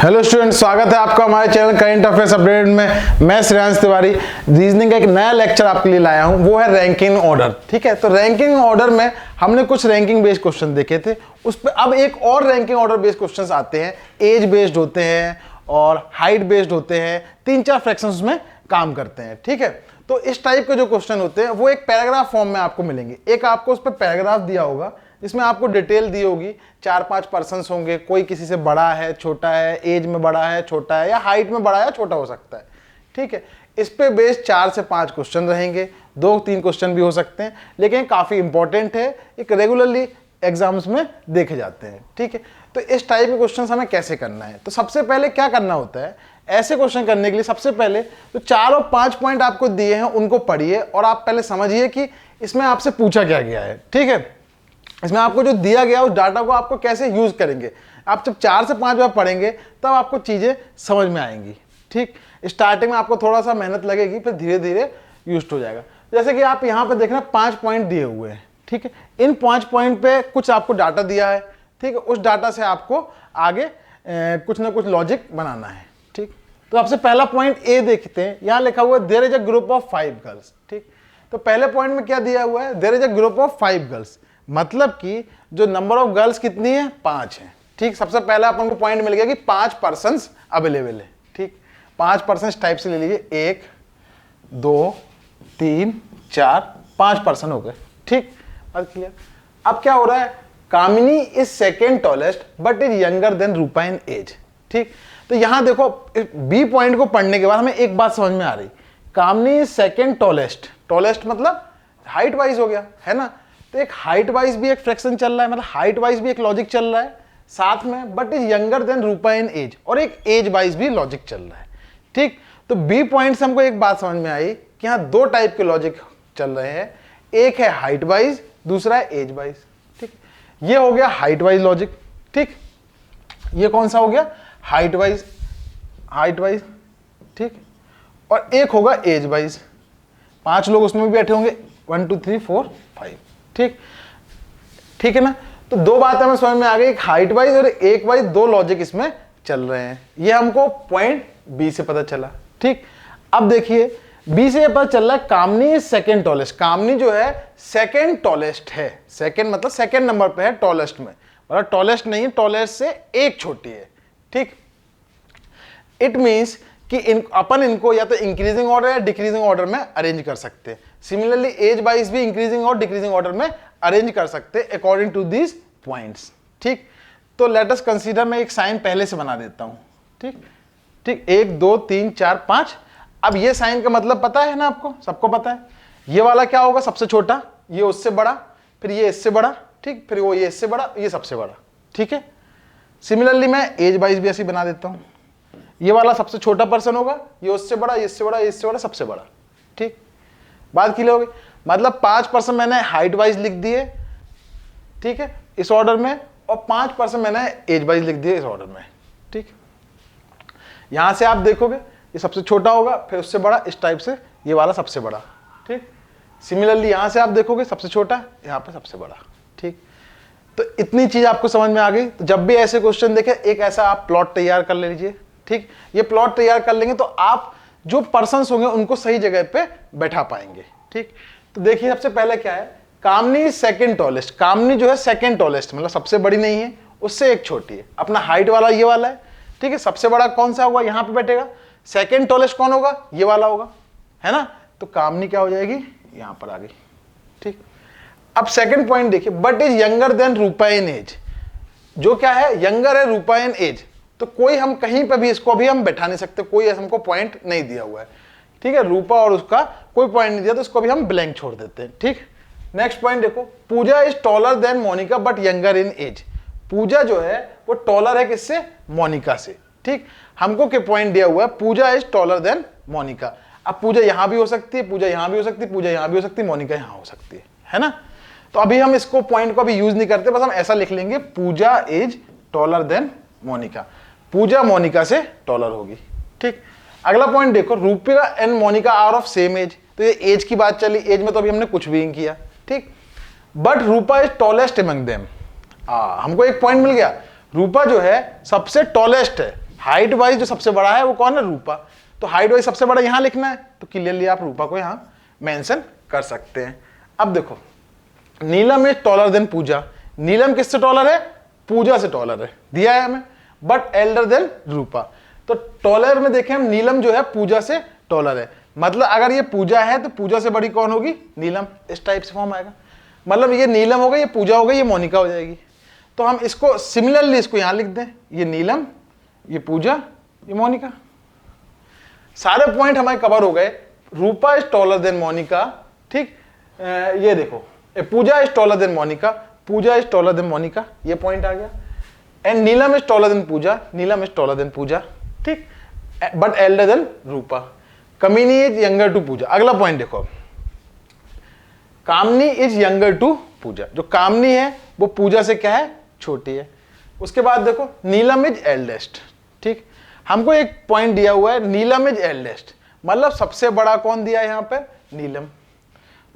Hello student, स्वागत है आपका हमारे चैनल करंट अफेयर्स अपडेट में। मैं श्रेयांश तिवारी रीजनिंग का एक नया लेक्चर आपके लिए लाया हूं, वो है रैंकिंग ऑर्डर। ठीक है, तो रैंकिंग ऑर्डर में हमने कुछ रैंकिंग बेस्ड क्वेश्चन देखे थे, उस पर अब एक और रैंकिंग ऑर्डर बेस्ड क्वेश्चंस आते हैं। एज बेस्ड होते हैं और हाइट बेस्ड होते हैं, 3-4 फ्रैक्शंस में काम करते हैं। ठीक है, तो इस टाइप के जो क्वेश्चन होते हैं वो एक पैराग्राफ फॉर्म में आपको मिलेंगे। एक आपको उस पर पैराग्राफ दिया होगा जिसमें आपको डिटेल दी होगी, 4-5 पर्सन्स होंगे, कोई किसी से बड़ा है, छोटा है, एज में बड़ा है, छोटा है, या हाइट में बड़ा है, छोटा हो सकता है। ठीक है, इस पे बेस्ड 4 से 5 क्वेश्चन रहेंगे, 2-3 क्वेश्चन भी हो सकते हैं, लेकिन काफ़ी इंपॉर्टेंट है, एक रेगुलरली एग्जाम्स में देखे जाते हैं। ठीक है, तो इस टाइप के क्वेश्चन हमें कैसे करना है, तो सबसे पहले क्या करना होता है ऐसे क्वेश्चन करने के लिए। सबसे पहले तो 4 और 5 पॉइंट आपको दिए हैं, उनको पढ़िए और आप पहले समझिए कि इसमें आपसे पूछा क्या गया है। ठीक है, इसमें आपको जो दिया गया उस डाटा को आपको कैसे यूज करेंगे। आप जब 4 से 5 बार पढ़ेंगे तब आपको चीजें समझ में आएंगी। ठीक, स्टार्टिंग में आपको थोड़ा सा मेहनत लगेगी, फिर धीरे धीरे यूज हो जाएगा। जैसे कि आप यहाँ पे देखना 5 पॉइंट दिए हुए हैं। ठीक है, इन 5 पॉइंट पे कुछ आपको डाटा दिया है। ठीक है, उस डाटा से आपको आगे कुछ ना कुछ लॉजिक बनाना है। ठीक, तो सबसे पहला पॉइंट ए देखते हैं। यहाँ लिखा हुआ है there is a group of 5 girls. ठीक, तो पहले पॉइंट में क्या दिया हुआ है, there is a group of 5 girls, मतलब कि जो नंबर ऑफ गर्ल्स कितनी है, 5 है। ठीक, सबसे पहले अपन को पॉइंट मिल गया कि 5 पर्सन्स अवेलेबल है। ठीक, 5 पर्सन्स टाइप से ले लीजिए, 1 2 3 4 5 पर्सन हो गए। ठीक, बात क्लियर। अब क्या हो रहा है, Kamini is second tallest but is younger than Rupa in age. ठीक, तो यहां देखो बी पॉइंट को पढ़ने के बाद हमें एक बात समझ में आ रही, कामिनी इज सेकेंड टॉलेस्ट। टॉलेस्ट मतलब हाइट वाइज हो गया है ना, तो एक हाइट वाइज भी एक फ्रैक्शन चल रहा है, मतलब हाइट वाइज भी एक लॉजिक चल रहा है साथ में, but is younger than Rupa in age, और एक एज वाइज भी लॉजिक चल रहा है। ठीक, तो बी पॉइंट से हमको एक बात समझ में आई कि यहाँ 2 टाइप के लॉजिक चल रहे हैं, एक है हाइट वाइज, दूसरा है एज वाइज। ठीक, ये हो गया हाइट वाइज लॉजिक। ठीक, ये कौन सा हो गया, हाइट वाइज, हाइट वाइज। ठीक, और एक होगा एज वाइज। 5 लोग उसमें भी बैठे होंगे, 1 2 3 4 5। ठीक, ठीक है ना, तो 2 बातें हमें समझ में आ गई, एक हाइट वाइज और एक वाइज 2 लॉजिक इसमें चल रहे हैं। ये हमको पॉइंट बी से पता चला। ठीक, अब देखिए बी से पता चल रहा है कामनी सेकंड टॉलेस्ट। कामनी जो है सेकंड टॉलेस्ट है, सेकंड मतलब सेकंड नंबर पे है टॉलेस्ट में, मतलब टॉलेस्ट नहीं है, टॉलेस्ट से एक छोटी है। ठीक, इट मींस कि अपन इनको या तो इंक्रीजिंग ऑर्डर या डिक्रीजिंग ऑर्डर में अरेंज कर सकते हैं। सिमिलरली एज वाइज भी इंक्रीजिंग और डिक्रीजिंग ऑर्डर में अरेंज कर सकते हैं अकॉर्डिंग टू दीज पॉइंट्स। ठीक, तो लेट अस कंसीडर, मैं एक साइन पहले से बना देता हूं। ठीक, ठीक, 1 2 3 4 5। अब ये साइन का मतलब पता है ना आपको, सबको पता है। ये वाला क्या होगा, सबसे छोटा, ये उससे बड़ा, फिर ये इससे बड़ा। ठीक, फिर वो ये इससे बड़ा, ये सबसे बड़ा। ठीक है, सिमिलरली मैं एज वाइज भी ऐसे बना देता हूं। ये वाला सबसे छोटा पर्सन होगा, ये उससे बड़ा, ये इससे बड़ा, ये इससे बड़ा, सबसे बड़ा। ठीक, बात क्लियर हो गई। मतलब 5 पर्सन मैंने हाइट वाइज लिख दिए, ठीक है, इस ऑर्डर में, और 5 पर्सन मैंने एज वाइज लिख दिए इस ऑर्डर में। ठीक, यहां से आप देखोगे ये सबसे छोटा होगा, फिर उससे बड़ा, इस टाइप से ये वाला सबसे बड़ा। ठीक, सिमिलरली यहां से आप देखोगे सबसे छोटा, यहां पे सबसे बड़ा। ठीक, तो इतनी चीज आपको समझ में आ गई। तो जब भी ऐसे क्वेश्चन देखे, एक ऐसा आप प्लॉट तैयार कर लीजिए। ठीक, ये प्लॉट तैयार कर लेंगे तो आप जो पर्सन्स होंगे उनको सही जगह पे बैठा पाएंगे। ठीक, तो देखिए सबसे पहले क्या है, कामनी सेकंड टॉलेस्ट। कामनी जो है सेकंड टॉलेस्ट, मतलब सबसे बड़ी नहीं है, उससे एक छोटी है। अपना हाइट वाला ये वाला है। ठीक है, सबसे बड़ा कौन सा होगा, यहां पे बैठेगा। सेकंड टॉलेस्ट कौन होगा, ये वाला होगा, है ना, तो कामनी क्या हो जाएगी, यहां पर आ गई। ठीक, अब सेकंड पॉइंट देखिए, but is younger than Rupa in age. जो क्या है, यंगर है रूपा इन एज, तो कोई हम कहीं पे भी इसको अभी हम बैठा नहीं सकते, कोई हमको पॉइंट नहीं दिया हुआ है। ठीक है, रूपा और उसका कोई पॉइंट नहीं दिया, तो इसको भी हम ब्लैंक छोड़ देते हैं। ठीक, नेक्स्ट पॉइंट देखो, Pooja is taller than Monica but younger in age. Pooja जो है वो टॉलर है किससे, मोनिका से। ठीक, हमको क्या पॉइंट दिया हुआ है, Pooja is taller than Monika. अब पूजा यहां भी हो सकती है, पूजा यहां भी हो सकती है, पूजा यहां भी हो सकती है, मोनिका यहां हो सकती है ना। तो अभी हम इसको पॉइंट को अभी यूज नहीं करते, बस हम ऐसा लिख लेंगे, Pooja is taller than Monica. Pooja Monica से टॉलर होगी। ठीक, अगला पॉइंट देखो, Rupa and Monica are of same age. तो ये एज की बात चली, एज में तो अभी हमने कुछ भी नहीं किया। ठीक, but Rupa is tallest among them. हमको एक पॉइंट मिल गया, रूपा जो है सबसे टॉलेस्ट है, हाइट वाइज जो सबसे बड़ा है वो कौन है, रूपा। तो हाइट वाइज सबसे बड़ा यहां लिखना है, तो क्लियरली आप रूपा को यहां मेंशन कर सकते हैं। अब देखो, नीलम इज टॉलर देन पूजा। नीलम किससे टॉलर है, पूजा से टॉलर है, दिया है हमें, बट एल्डर देन रूपा। तो टॉलर में देखें हम, नीलम जो है पूजा से टॉलर है, मतलब अगर ये पूजा है तो पूजा से बड़ी कौन होगी, नीलम। इस टाइप से फॉर्म आएगा, मतलब ये नीलम हो गई, ये पूजा हो गई, ये मोनिका हो जाएगी। तो हम इसको सिमिलरली इसको यहां लिख दें, ये नीलम, ये पूजा, ये मोनिका। सारे पॉइंट हमारे कवर हो गए। Rupa is taller than Monica, ठीक। ये देखो, Pooja is taller than Monica, Pooja is taller than Monica, ये पॉइंट आ गया। And Neelam is taller than Pooja, Neelam is taller than Pooja, ठीक, but elder than Rupa. Kamini is younger to Pooja. अगला पॉइंट देखो, Kamini is younger to Pooja. जो कामनी है वो पूजा से क्या है, छोटी है। उसके बाद देखो, नीलम इज एल्डेस्ट, ठीक। हमको एक पॉइंट दिया हुआ है, नीलम इज एल्डेस्ट, मतलब सबसे बड़ा कौन दिया है यहाँ पे, नीलम।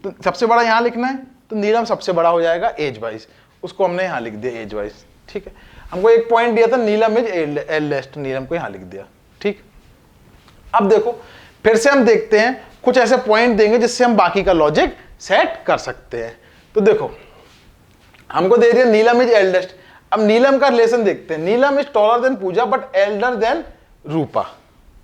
तो सबसे बड़ा यहाँ लिखना है, तो नीलम सबसे बड़ा हो जाएगा एज वाइज, उसको हमने यहाँ लिख दिया एज वाइज, ठीक है। हमको एक पॉइंट दिया था, नीलम इज एल्डेस्ट, नीलम को यहाँ लिख दिया, ठीक। अब देखो, फिर से हम देखते हैं, कुछ ऐसे पॉइंट देंगे जिससे हम बाकी का लॉजिक सेट कर सकते हैं। तो देखो, हमको दे दिया नीलम इज एल्डेस्ट। अब नीलम का रिलेशन देखते हैं, Neelam is taller than Pooja but elder than Rupa,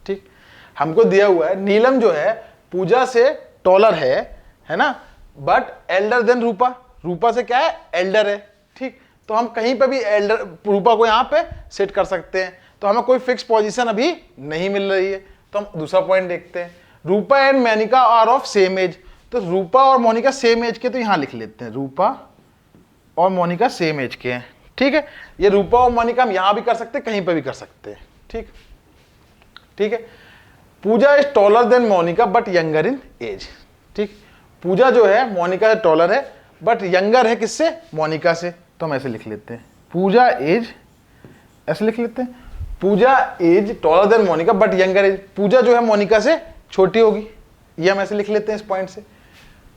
ठीक। हमको दिया हुआ है नीलम जो है पूजा से टॉलर है ना, बट एल्डर देन रूपा, रूपा से क्या है, एल्डर है, ठीक। तो हम कहीं पे भी एल्डर रूपा को यहाँ पे सेट कर सकते हैं। तो हमें कोई फिक्स पोजीशन अभी नहीं मिल रही है, तो हम दूसरा पॉइंट देखते हैं। Rupa and Monica are of same age. तो रूपा और मोनिका सेम एज के, तो यहाँ लिख लेते हैं, रूपा और मोनिका सेम एज के हैं, ठीक है। ये रूपा और मोनिका हम यहां भी कर सकते हैं, कहीं पे भी कर सकते हैं, ठीक, ठीक है। Pooja is taller than Monica but younger in age, ठीक। पूजा जो है मोनिका से टॉलर है बट यंगर है किससे, मोनिका से। तो हम ऐसे लिख लेते हैं, पूजा एज, ऐसे लिख लेते हैं, Pooja age taller than Monica but younger age. Pooja जो है मोनिका से छोटी होगी, ये हम ऐसे लिख लेते हैं इस पॉइंट से।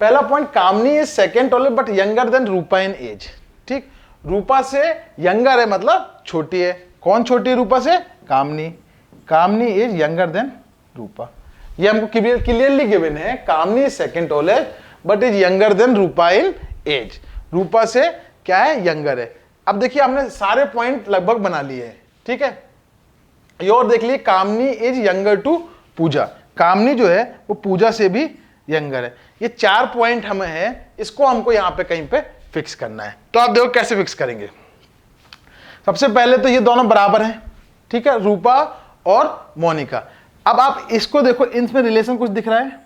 पहला point, Kamini is second taller but younger than Rupa in age, ठीक। रूपा से यंगर है, मतलब छोटी है। कौन छोटी है रूपा से, Kamini. Kamini is younger than Rupa, ये हमको क्लियरली गिवन है। Kamini is second taller but is younger than Rupa in age, Rupa से क्या है, यंगर है। अब देखिए, हमने सारे पॉइंट लगभग बना लिए हैं, ठीक है। ये और देख लिए, कामनी इज यंगर टू पूजा, कामनी जो है वो पूजा से भी यंगर है। ये 4 पॉइंट हमें है, इसको हमको यहाँ पे कहीं पे फिक्स करना है। तो आप देखो कैसे फिक्स करेंगे। सबसे पहले तो ये दोनों बराबर हैं, ठीक है, रूपा और मोनिका। अब आप इसको देखो, इनमें रिलेशन कुछ दिख रहा है,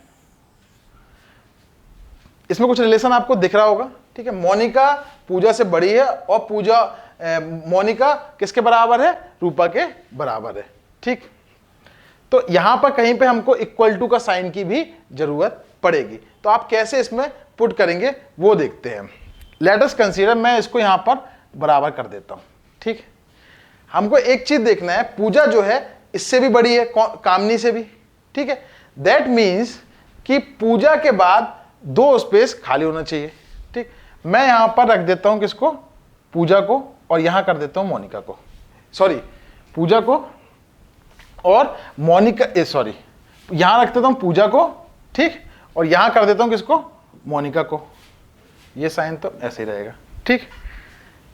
इसमें कुछ रिलेशन आपको दिख रहा होगा, ठीक है। मोनिका पूजा से बड़ी है और पूजा मोनिका किसके बराबर है, रूपा के बराबर है, ठीक। तो यहां पर कहीं पे हमको इक्वल टू का साइन की भी जरूरत पड़ेगी। तो आप कैसे इसमें पुट करेंगे वो देखते हैं। लेट अस कंसीडर, मैं इसको यहां पर बराबर कर देता हूं, ठीक। हमको एक चीज देखना है, पूजा जो है इससे भी बड़ी है, कामनी से भी, ठीक है। दैट मीन्स कि पूजा के बाद 2 स्पेस खाली होना चाहिए, ठीक। मैं यहां पर रख देता हूं किसको, पूजा को, और यहां कर देता हूं मोनिका को, सॉरी पूजा को और मोनिका, सॉरी यहां रख देता हूं पूजा को, ठीक, और यहां कर देता हूं किसको, मोनिका को। ये साइन तो ऐसे ही रहेगा, ठीक,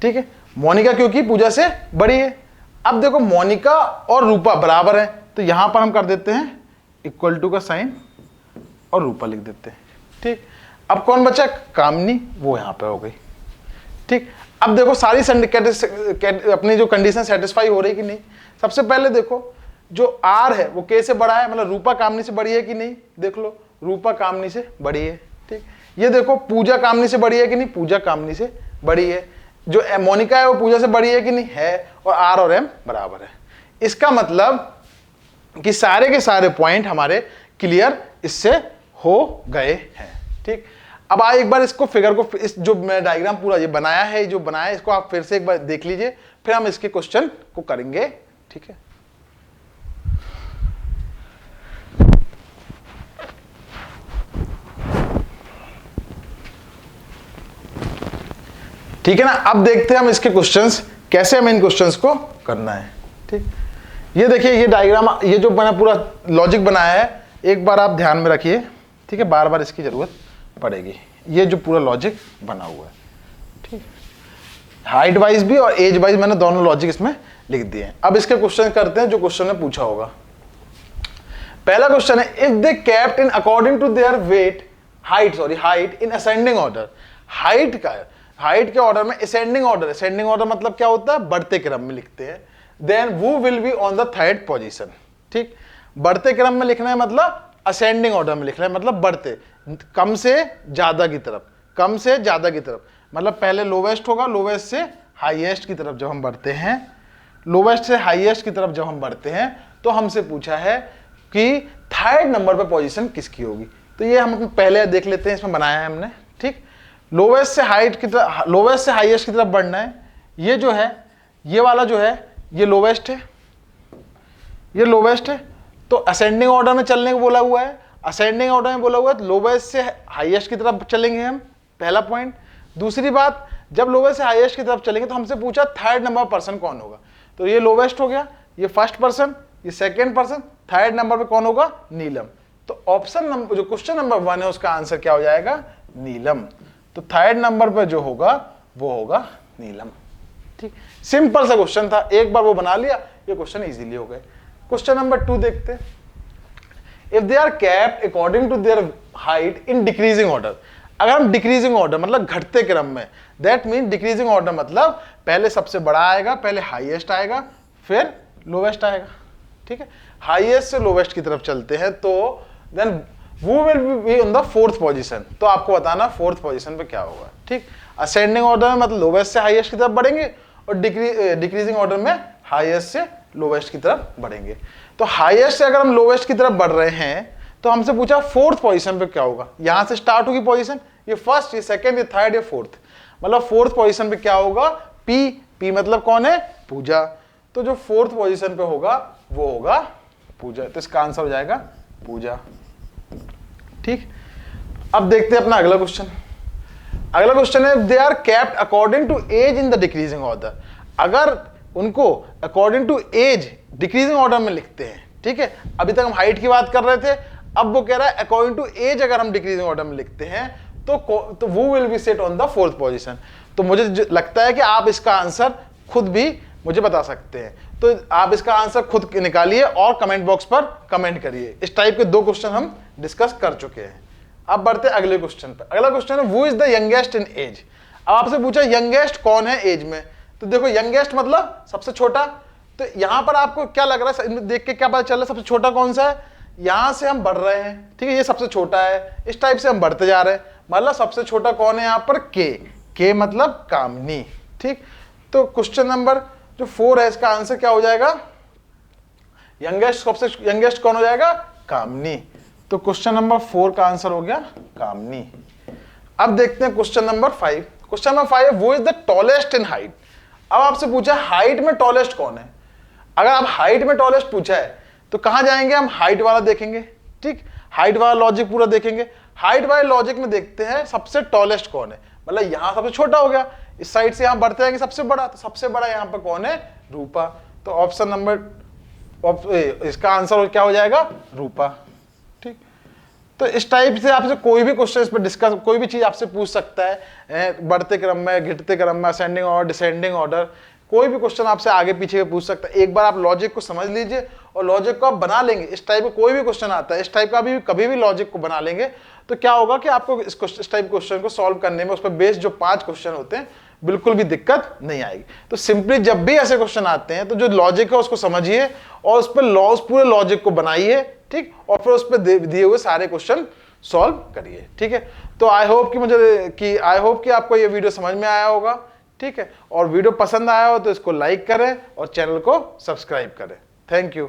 ठीक है। मोनिका क्योंकि पूजा से बड़ी है। अब देखो, मोनिका और रूपा बराबर है, तो यहां पर हम कर देते हैं इक्वल टू का साइन और रूपा लिख देते हैं, ठीक। अब कौन बचा, कामनी, वो यहां पे हो गई, ठीक। अब देखो सारी अपनी जो कंडीशन सेटिस्फाई हो रही कि नहीं। सबसे पहले देखो, जो आर है वो के से बड़ा है, मतलब रूपा कामनी से बड़ी है कि नहीं, देख लो, रूपा कामनी से बड़ी है, ठीक। ये देखो, पूजा कामनी से बड़ी है कि नहीं, पूजा कामनी से बड़ी है। जो मोनिका है वो पूजा से बड़ी है कि नहीं, है, और आर और एम बराबर है। इसका मतलब कि सारे के सारे पॉइंट हमारे क्लियर इससे हो गए हैं, ठीक। अब आए एक बार इसको फिगर को, इस जो मैं डायग्राम पूरा ये बनाया है, जो बनाया है इसको आप फिर से एक बार देख लीजिए, फिर हम इसके क्वेश्चन को करेंगे, ठीक है। ठीक है ना। अब देखते हैं हम इसके क्वेश्चंस, कैसे हमें इन क्वेश्चंस को करना है, ठीक। ये देखिए ये डायग्राम, ये जो मैंने पूरा लॉजिक बनाया है, एक बार आप ध्यान में रखिए, ठीक है, बार बार इसकी जरूरत पड़ेगी। ये जो पूरा लॉजिक बना हुआ है, ठीक, हाइट वाइज भी और एज वाइज मैंने दोनों लॉजिक इसमें लिख दिए हैं। अब इसके क्वेश्चन करते हैं जो क्वेश्चन में पूछा होगा। पहला क्वेश्चन है, if they kept in according to their weight height in ascending order, height के ऑर्डर में असेंडिंग ऑर्डर मतलब क्या होता है, बढ़ते क्रम में लिखते हैं, देन वो will be on the third position. ठीक, बढ़ते क्रम में लिखना है मतलब असेंडिंग ऑर्डर में लिखना है, मतलब बढ़ते, कम से ज्यादा की तरफ, कम से ज्यादा की तरफ, मतलब पहले लोवेस्ट होगा, लोवेस्ट से हाईएस्ट की तरफ जब हम बढ़ते हैं, लोवेस्ट से हाईएस्ट की तरफ जब हम बढ़ते हैं, तो हमसे पूछा है कि थर्ड नंबर पे पोजीशन किसकी होगी। तो ये हम पहले देख लेते हैं, इसमें बनाया है हमने। ठीक, लोवेस्ट से हाइट की तरफ, लोवेस्ट से हाईएस्ट की तरफ बढ़ना है। ये जो है, ये वाला जो है, ये लोवेस्ट है, ये लोवेस्ट है, तो असेंडिंग ऑर्डर में चलने को बोला हुआ है, असेंडिंग ऑर्डर में बोला हुआ है, तो लोवेस्ट से हाईएस्ट की तरफ चलेंगे हम, पहला पॉइंट। दूसरी बात, जब लोवेस्ट से हाईएस्ट की तरफ चलेंगे तो हमसे पूछा थर्ड नंबर पर्सन कौन होगा, तो ये लोवेस्ट हो गया, ये फर्स्ट पर्सन, ये सेकंड पर्सन, थर्ड नंबर पे कौन होगा, नीलम। तो ऑप्शन नंबर, जो क्वेश्चन नंबर 1 है, उसका आंसर क्या हो जाएगा, नीलम। तो थर्ड नंबर पे जो होगा वो होगा नीलम। ठीक, सिंपल सा क्वेश्चन था, एक बार वो बना लिया, ये क्वेश्चन इजीली हो गए। क्वेश्चन नंबर 2 देखते हैं, if they are kept according to their height in decreasing order, अगर हम डिक्रीजिंग ऑर्डर मतलब घटते क्रम में, दैट मीन डिक्रीजिंग ऑर्डर मतलब पहले सबसे बड़ा आएगा, पहले हाईएस्ट आएगा, फिर लोवेस्ट आएगा। ठीक है, हाईएस्ट से लोवेस्ट की तरफ चलते हैं, तो देन वो will be on the fourth position. तो आपको बताना फोर्थ पोजीशन पे क्या होगा। ठीक, असेंडिंग ऑर्डर में मतलब लोवेस्ट से हाईएस्ट की तरफ बढ़ेंगे, और डिक्रीजिंग ऑर्डर में हाईएस्ट से लोवेस्ट की तरफ बढ़ेंगे। तो हाईएस्ट से अगर हम लोवेस्ट की तरफ बढ़ रहे हैं, तो हमसे पूछा फोर्थ पोजीशन पे क्या होगा। यहां से स्टार्ट होगी पोजीशन, ये फर्स्ट, ये सेकंड, ये थर्ड, ये फोर्थ, मतलब फोर्थ पोजीशन पे क्या होगा, पी। पी मतलब कौन है, पूजा। तो जो फोर्थ पोजीशन पे होगा वो होगा पूजा, तो इसका आंसर हो जाएगा पूजा। ठीक, अब देखते हैं अपना अगला क्वेश्चन। अगला क्वेश्चन है, they are kept according to age in the decreasing order, अगर उनको according to age decreasing order में लिखते हैं। ठीक है, अभी तक हम हाइट की बात कर रहे थे, अब वो कह रहा है अकॉर्डिंग टू एज अगर हम डिक्रीजिंग ऑर्डर में लिखते हैं तो वो will be set on the fourth position. तो मुझे लगता है कि आप इसका आंसर खुद भी मुझे बता सकते हैं, तो आप इसका आंसर खुद निकालिए और कमेंट बॉक्स पर कमेंट करिए। इस टाइप के 2 क्वेश्चन हम डिस्कस कर चुके हैं। अब बढ़ते हैं अगले क्वेश्चन पर। अगला क्वेश्चन है, वो is the youngest in age. अब आपसे पूछा यंगेस्ट कौन है एज में, तो देखो यंगेस्ट मतलब सबसे छोटा। तो यहां पर आपको क्या लग रहा है, देख के क्या पता चल रहा है सबसे छोटा कौन सा है, यहां से हम बढ़ रहे हैं। ठीक है, ये सबसे छोटा है, इस टाइप से हम बढ़ते जा रहे हैं, मतलब सबसे छोटा कौन है यहाँ पर, के मतलब कामनी। ठीक, तो क्वेश्चन नंबर जो 4 है, इसका आंसर क्या हो जाएगा, यंगेस्ट, सबसे यंगेस्ट कौन हो जाएगा, कामनी। तो क्वेश्चन नंबर 4 का आंसर हो गया कामनी। अब देखते हैं क्वेश्चन नंबर 5। क्वेश्चन नंबर 5 है, वो is the tallest in height. अब आपसे पूछा हाइट में टॉलेस्ट कौन है। अगर आप हाइट में टॉलेस्ट पूछा है तो कहां जाएंगे, हम हाइट वाला देखेंगे। ठीक, हाइट वाला लॉजिक पूरा देखेंगे। हाइट वाले लॉजिक में देखते हैं सबसे टॉलेस्ट कौन है, मतलब यहां सबसे छोटा हो गया, इस साइड से यहां बढ़ते जाएंगे सबसे बड़ा, तो सबसे बड़ा यहां पर कौन है, रूपा। तो ऑप्शन नंबर, इसका आंसर क्या हो जाएगा, रूपा। ठीक, तो इस टाइप से आपसे कोई भी क्वेश्चन इस पर डिस्कस, कोई भी चीज आपसे पूछ सकता है, बढ़ते क्रम में, घटते क्रम में, असेंडिंग ऑर्डर, डिसेंडिंग ऑर्डर, कोई भी क्वेश्चन आपसे आगे पीछे पूछ सकता है। एक बार आप लॉजिक को समझ लीजिए और लॉजिक को आप बना लेंगे। इस टाइप का कोई भी क्वेश्चन आता है, इस टाइप का भी कभी भी लॉजिक को बना लेंगे, तो क्या होगा कि आपको इस टाइप क्वेश्चन को सॉल्व करने में, उस पर बेस्ड जो 5 क्वेश्चन होते हैं, बिल्कुल भी दिक्कत नहीं आएगी। तो सिंपली जब भी ऐसे क्वेश्चन आते हैं, तो जो लॉजिक है उसको समझिए और उस पर पूरे लॉजिक को बनाइए। ठीक, और फिर उस पर दिए हुए सारे क्वेश्चन सॉल्व करिए। ठीक है, तो आई होप कि आपको ये वीडियो समझ में आया होगा। ठीक है, और वीडियो पसंद आया हो तो इसको लाइक करें और चैनल को सब्सक्राइब करें। Thank you.